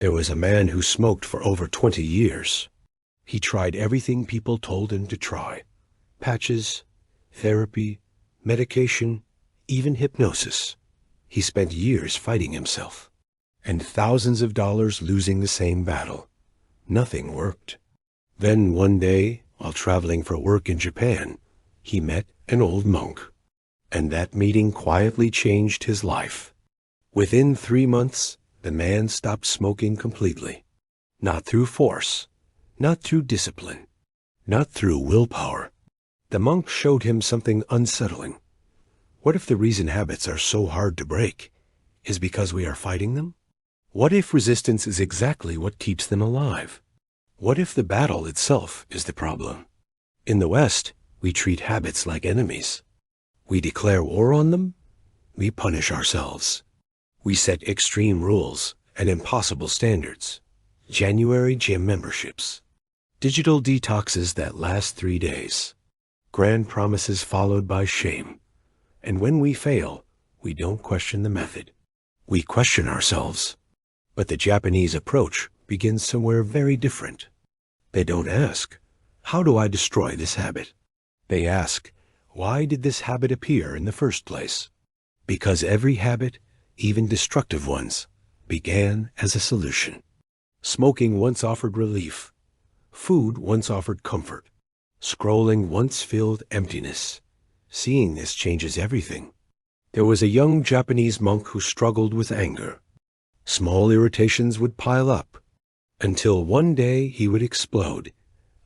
There was a man who smoked for over 20 years. He tried everything people told him to try. Patches, therapy, medication, even hypnosis. He spent years fighting himself, and thousands of dollars losing the same battle. Nothing worked. Then one day, while traveling for work in Japan, he met an old monk, and that meeting quietly changed his life. Within 3 months, the man stopped smoking completely. Not through force, not through discipline, not through willpower. The monk showed him something unsettling. What if the reason habits are so hard to break is because we are fighting them? What if resistance is exactly what keeps them alive? What if the battle itself is the problem? In the West, we treat habits like enemies. We declare war on them. We punish ourselves. We set extreme rules and impossible standards. January gym memberships. Digital detoxes that last 3 days. Grand promises followed by shame. And when we fail, we don't question the method. We question ourselves. But the Japanese approach begins somewhere very different. They don't ask, how do I destroy this habit? They ask, why did this habit appear in the first place? Because every habit, even destructive ones, began as a solution. Smoking once offered relief. Food once offered comfort. Scrolling once filled emptiness. Seeing this changes everything. There was a young Japanese monk who struggled with anger. Small irritations would pile up, until one day he would explode.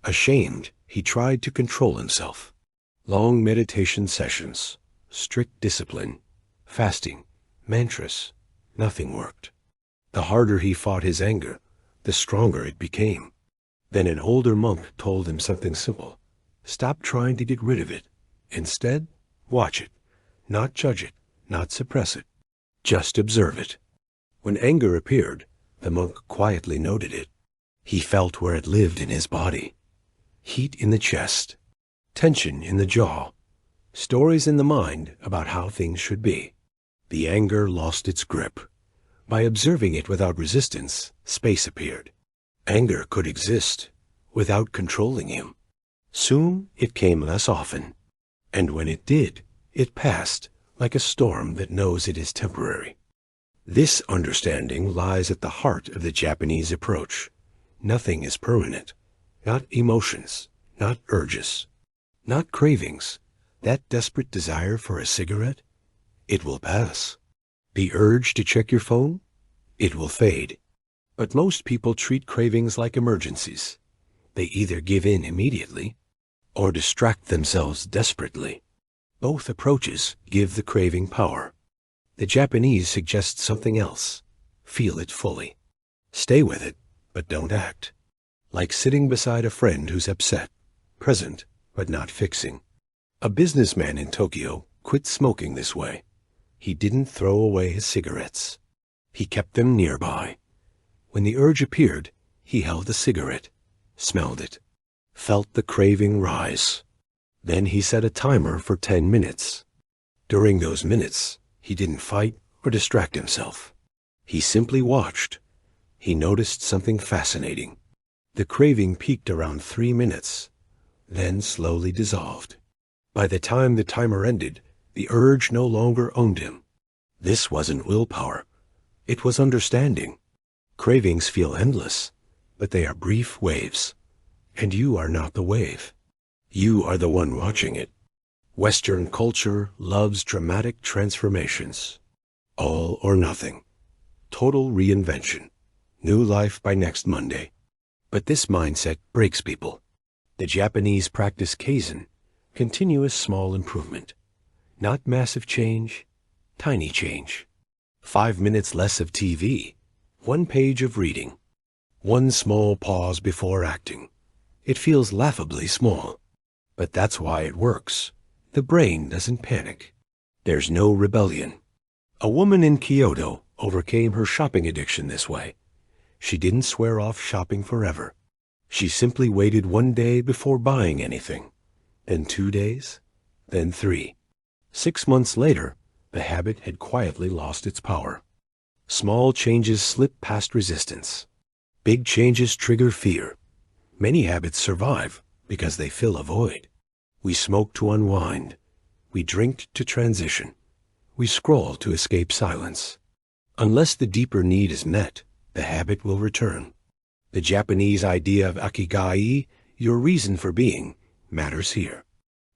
Ashamed, he tried to control himself. Long meditation sessions, strict discipline, fasting, mantras, nothing worked. The harder he fought his anger, the stronger it became. Then an older monk told him something simple. Stop trying to get rid of it. Instead, watch it. Not judge it, not suppress it. Just observe it. When anger appeared, the monk quietly noted it. He felt where it lived in his body. Heat in the chest, tension in the jaw, stories in the mind about how things should be. The anger lost its grip. By observing it without resistance, space appeared. Anger could exist without controlling him. Soon it came less often, and when it did, it passed like a storm that knows it is temporary. This understanding lies at the heart of the Japanese approach. Nothing is permanent. Not emotions, not urges, not cravings. That desperate desire for a cigarette? It will pass. The urge to check your phone? It will fade. But most people treat cravings like emergencies. They either give in immediately or distract themselves desperately. Both approaches give the craving power. The Japanese suggest something else. Feel it fully. Stay with it, but don't act. Like sitting beside a friend who's upset, present, but not fixing. A businessman in Tokyo quit smoking this way. He didn't throw away his cigarettes. He kept them nearby. When the urge appeared, he held a cigarette, smelled it, felt the craving rise. Then he set a timer for 10 minutes. During those minutes, he didn't fight or distract himself. He simply watched. He noticed something fascinating. The craving peaked around 3 minutes, then slowly dissolved. By the time the timer ended, the urge no longer owned him. This wasn't willpower. It was understanding. Cravings feel endless, but they are brief waves. And you are not the wave. You are the one watching it. Western culture loves dramatic transformations. All or nothing. Total reinvention. New life by next Monday. But this mindset breaks people. The Japanese practice Kaizen, continuous small improvement. Not massive change, tiny change. 5 minutes less of TV, 1 page of reading, 1 small pause before acting. It feels laughably small, but that's why it works. The brain doesn't panic. There's no rebellion. A woman in Kyoto overcame her shopping addiction this way. She didn't swear off shopping forever. She simply waited 1 day before buying anything, then 2 days, then 3. 6 months later, the habit had quietly lost its power. Small changes slip past resistance. Big changes trigger fear. Many habits survive because they fill a void. We smoke to unwind. We drink to transition. We scroll to escape silence. Unless the deeper need is met, the habit will return. The Japanese idea of Ikigai, your reason for being, matters here.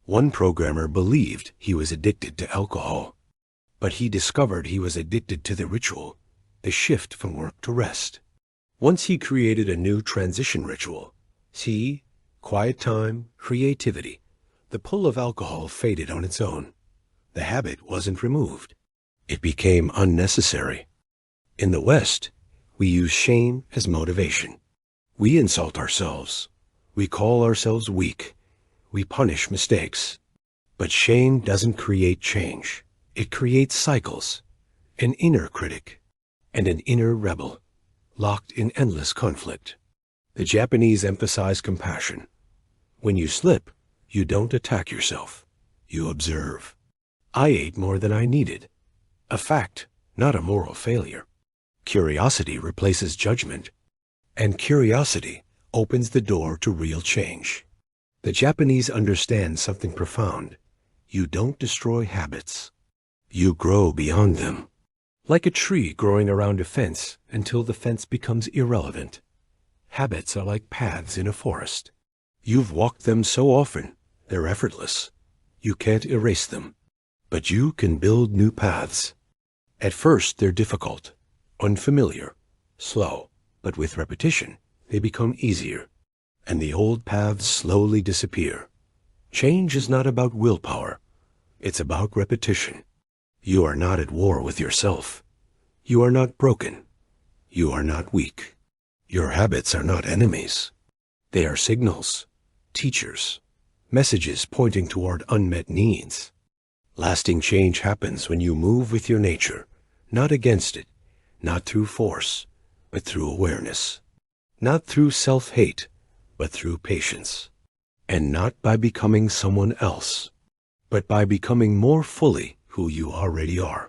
One programmer believed he was addicted to alcohol, but he discovered he was addicted to the ritual, the shift from work to rest. Once he created a new transition ritual, tea, quiet time, creativity, the pull of alcohol faded on its own. The habit wasn't removed. It became unnecessary. In the West, we use shame as motivation. We insult ourselves. We call ourselves weak. We punish mistakes. But shame doesn't create change. It creates cycles, an inner critic and an inner rebel, locked in endless conflict. The Japanese emphasize compassion. When you slip, you don't attack yourself. You observe. I ate more than I needed. A fact, not a moral failure. Curiosity replaces judgment, and curiosity opens the door to real change. The Japanese understand something profound. You don't destroy habits. You grow beyond them. Like a tree growing around a fence until the fence becomes irrelevant. Habits are like paths in a forest. You've walked them so often, they're effortless. You can't erase them. But you can build new paths. At first, they're difficult, unfamiliar, slow, but with repetition, they become easier, and the old paths slowly disappear. Change is not about willpower. It's about repetition. You are not at war with yourself. You are not broken. You are not weak. Your habits are not enemies. They are signals, teachers, messages pointing toward unmet needs. Lasting change happens when you move with your nature, not against it, not through force, but through awareness, not through self-hate, but through patience, and not by becoming someone else, but by becoming more fully who you already are.